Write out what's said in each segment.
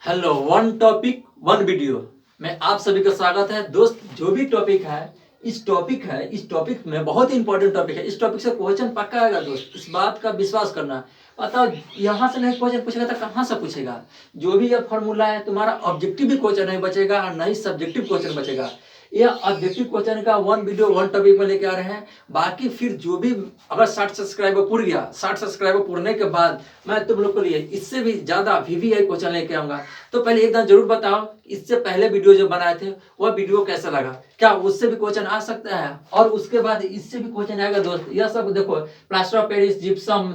Hello, one topic one video में आप सभी का स्वागत है। दोस्त, जो भी टॉपिक है इस टॉपिक में बहुत ही इंपॉर्टेंट टॉपिक है। इस टॉपिक से क्वेश्चन पक्का आएगा दोस्त, इस बात का विश्वास करना। बताओ, यहाँ से नहीं क्वेश्चन पूछेगा तो कहाँ से पूछेगा। जो भी यह फॉर्मूला है, तुम्हारा ऑब्जेक्टिव भी क्वेश्चन नहीं बचेगा और नहीं सब्जेक्टिव क्वेश्चन बचेगा। यह ऑब्जेक्टिव क्वेश्चन का वन वीडियो वन टॉपिक में लेके आ रहे हैं। बाकी फिर जो भी अगर 60 सब्सक्राइबर पूर गया, 60 सब्सक्राइबर पूरने के बाद मैं तुम लोग के लिए इससे भी ज्यादा VVI क्वेश्चन लेके आऊंगा। तो पहले एक बार जरूर बताओ, इससे पहले वीडियो जो बनाए थे वह वीडियो कैसा लगा, क्या उससे भी क्वेश्चन आ सकता है और उसके बाद इससे भी क्वेश्चन आएगा। दोस्त, यह सब देखो, प्लास्टर ऑफ पेरिस, जिप्सम,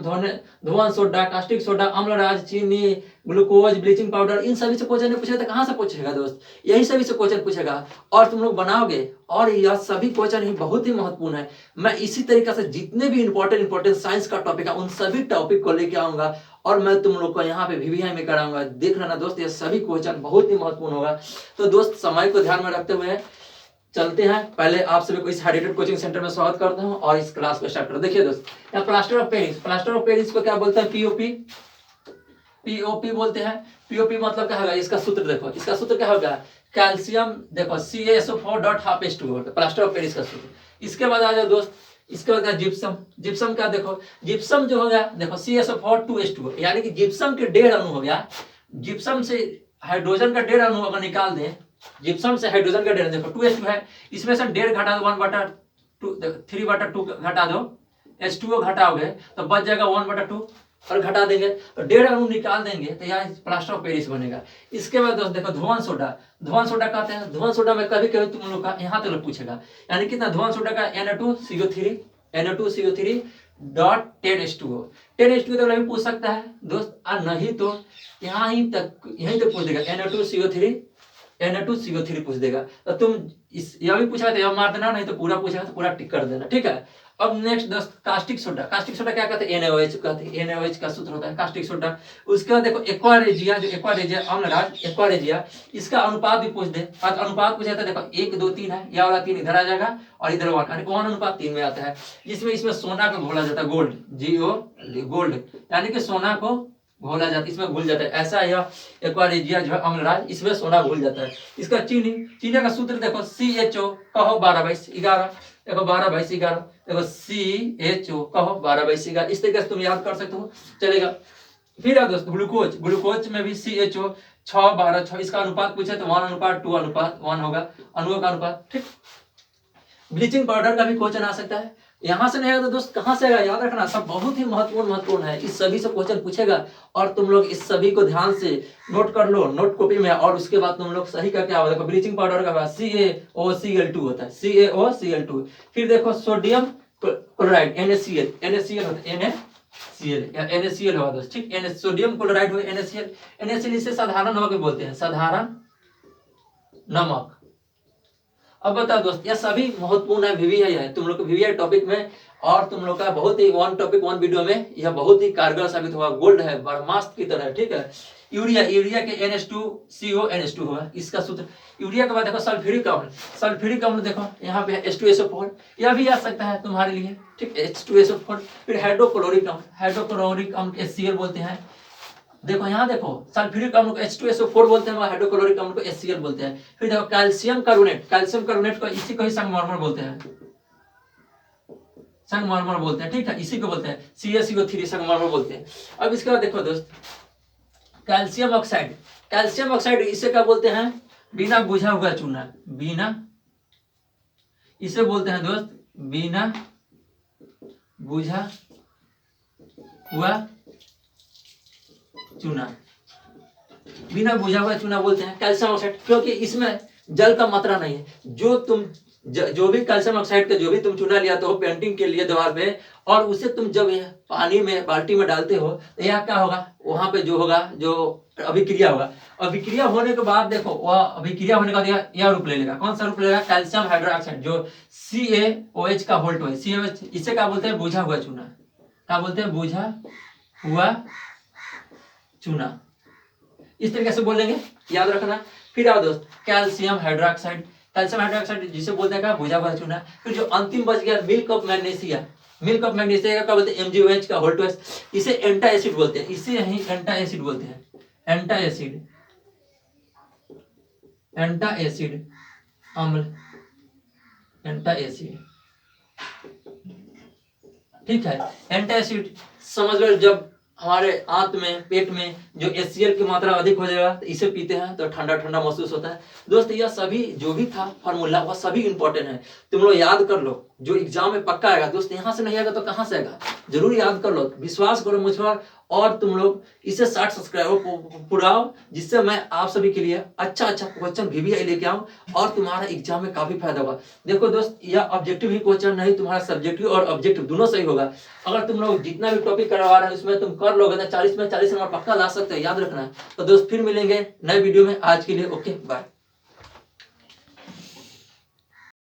धुआं सोडा, कास्टिक सोडा, अम्लराज, चीनी, ग्लूकोज, ब्लीचिंग पाउडर, इन सभी से क्वेश्चन नहीं पूछेगा तो कहाँ से पूछेगा दोस्त। यही सभी से क्वेश्चन पूछेगा और तुम लोग बनाओगे। और यह सभी क्वेश्चन ही बहुत ही महत्वपूर्ण है। मैं इसी तरीके से जितने भी इंपॉर्टेंट साइंस का टॉपिक है उन सभी टॉपिक को लेके आऊंगा और मैं तुम लोग को यहाँ पे VVI में कराऊंगा। देख लेना दोस्त, ये सभी क्वेश्चन बहुत ही महत्वपूर्ण होगा। तो दोस्त, समय को ध्यान में रखते हुए चलते हैं। पहले आप सभी को इस हाइड्रेटेड कोचिंग सेंटर में स्वागत करता हूँ और इस क्लास को स्टार्ट करते हैं। देखिए दोस्त, यहाँ प्लास्टर ऑफ पेरिस को क्या बोलते हैं? पीओपी बोलते हैं। पीओपी मतलब क्या होगा? इसका सूत्र देखो, इसका सूत्र क्या होगा? कैल्शियम, देखो CaSO4.2H2O, प्लास्टर ऑफ पेरिस का सूत्र। इसके बाद आ जाओ दोस्त, इसके बाद जिप्सम। जिप्सम क्या? देखो, जिप्सम जो हो गया, देखो CaSO4 2H2O, यानी कि जिप्सम के 1.5 अणु हो गया। जिप्सम से हाइड्रोजन का 1.5 अणु अगर निकाल दें, जिप्सम से हाइड्रोजन का 1.5, देखो 2H2 है, इसमें से 1.5 घटा दो, 1/2, 3/2 घटा दो, H2O घटाओगे तो बच जाएगा 1/2 और घटा देंगे तो 1.5 अणु निकाल देंगे तो यहाँ प्लास्टर ऑफ पेरिस बनेगा। इसके बाद दोस्त देखो, धुआं सोडा कहते हैं। धुआं सोडा में कभी कभी तुम लोग का यहाँ तक पूछेगा, यानी कितना? धुआं सोडा का Na2CO3 डॉट 10H2O। 10H2O तो भी पूछ सकता है दोस्त, और नहीं तो यहीं तक पूछ देगा, Na2CO3 पूछ देगा। तो तुम यह भी पूछा तो यह मार देना, नहीं तो पूरा पूछेगा तो पूरा टिक कर देना, ठीक है। अब नेक्स्ट दोस्त, कास्टिक सोडा क्या कहते हैं? NaOH कहते हैं। NaOH का सूत्र होता है कास्टिक सोडा। उसके बाद देखो एक्वारेजिया, जो एक्वारेजिया अम्लराज, एक्वारेजिया, इसका अनुपात भी पूछ दे। अनुपात पूछा था, देखो 1 2 3 है, यह वाला 3 इधर आ जाएगा और इधर 1, यानी 1:3 में आता है। इसमें सोना को घोला जाता है, गोल्ड, यानी कि सोना को घोला जाता है, इसमें घुल जाता है। ऐसा यह एक्वारेजिया जो है अम्लराज, इसमें सोना घुल जाता है। इसका चीनी का सूत्र देखो, CHO कहो 12/11, देखो 12/11, देखो CHO कहो 12/11। इस तरीके से तुम याद कर सकते हो, चलेगा। फिर है दोस्त ग्लूकोज में भी CHO 6:12, इसका अनुपात पूछे तो 1:2:1 होगा, अणुओं का अनुपात, ठीक। ब्लीचिंग पाउडर का भी क्वेश्चन आ सकता है। यहाँ से नहीं आएगा तो दोस्त कहाँ से आएगा? याद रखना, सब बहुत ही महत्वपूर्ण है। इस सभी से क्वेश्चन पूछेगा और तुम लोग इस सभी को ध्यान से नोट कर लो नोट कॉपी में, और उसके बाद तुम लोग सही का क्या होगा? ब्लीचिंग पाउडर का CaOCl2 होता है, CaOCl2। फिर देखो सोडियम क्लोराइड, NaCl होता है, NaCl होगा दोस्त, ठीक। सोडियम क्लोराइड हो, NaCl इसे साधारण नमक भी बोलते हैं, साधारण नमक। अब बताओ दोस्त, यह सभी महत्वपूर्ण है, VVI है तुम लोग को VVI टॉपिक में, और तुम लोग का बहुत ही वन टॉपिक वन वीडियो में यह बहुत ही कारगर साबित होगा। गोल्ड है, ब्रह्मास्त्र की तरह, ठीक है। यूरिया के NH2CO होगा, इसका सूत्र। यूरिया के बाद देखो सल्फ्यूरिक अम्ल देखो यहाँ पे H2SO4, यह भी आ सकता है तुम्हारे लिए, ठीक, H2SO4। फिर हाइड्रोक्लोरिक अम्ल HCl बोलते हैं। देखो यहाँ देखो, सल्फ्यूरिक अम्ल को H2SO4 बोलते हैं, हाइड्रोक्लोरिक अम्ल को HCl बोलते हैं। फिर देखो कैल्शियम कार्बोनेट को इसी को ही संगमरमर बोलते हैं, ठीक है, इसी को बोलते हैं CaCO3 संगमरमर बोलते हैं। अब इसके बाद देखो दोस्त, कैल्शियम ऑक्साइड इसे क्या बोलते हैं? बिना बुझा हुआ चूना, इसे बोलते हैं दोस्त बिना बुझा हुआ चूना बोलते हैं कैल्शियम ऑक्साइड, क्योंकि इसमें जल का मात्रा नहीं है। जो भी कैल्शियम ऑक्साइड का जो भी तुम चूना लिया तो पेंटिंग के लिए दीवार पे, और उसे तुम जब पानी में बाल्टी में डालते हो तो यह क्या होगा? वहां पे जो होगा, जो अभिक्रिया होगा, अभिक्रिया होने के बाद देखो, वह अभिक्रिया होने के बाद यह रूप ले लेगा। कौन सा रूप लेगा? कैल्शियम हाइड्रोक्साइड, जो CaOH का होल्ट है, CaOH, इसे क्या बोलते हैं? बुझा हुआ चूना। क्या बोलते हैं? बुझा हुआ चूना, इस तरीके से बोलेंगे, याद रखना। फिर आओ दोस्त, कैल्शियम हाइड्रोक्साइड जिसे बोलते हैं बुझा हुआ चूना। फिर जो अंतिम बच गया, मिल्क ऑफ मैग्नीशिया का क्या बोलते हैं? MgOH का होल्ट, इसे एंटा एसिड बोलते हैं, एंटा एसिड। एंटाएसिड अम्ल, एंटाएसिड, ठीक है। एंटाएसिड समझ लो जब हमारे आंत में, पेट में जो HCl की मात्रा अधिक हो जाएगा तो इसे पीते हैं तो ठंडा ठंडा महसूस होता है। दोस्त यह सभी जो भी था फार्मूला वह सभी इंपॉर्टेंट है, तुम लोग याद कर लो, जो एग्जाम में पक्का आएगा। दोस्त यहाँ से नहीं आएगा तो कहाँ से आएगा, जरूर याद कर लो, विश्वास करो मुझ पर। और तुम लोग इसे 60 सब्सक्राइबर पुराओ, जिससे मैं आप सभी के लिए अच्छा अच्छा क्वेश्चन भी लेके आऊं और तुम्हारा एग्जाम में काफी फायदा होगा। देखो दोस्त, यह ऑब्जेक्टिव ही क्वेश्चन नहीं, तुम्हारा सब्जेक्टिव और ऑब्जेक्टिव दोनों सही होगा। अगर तुम लोग जितना भी टॉपिक करवा रहे हैं उसमें तुम कर लोगे ना 40 में 40 नंबर पक्का ला सकते हो, याद रखना है। तो दोस्त फिर मिलेंगे नए वीडियो में, आज के लिए ओके बाय।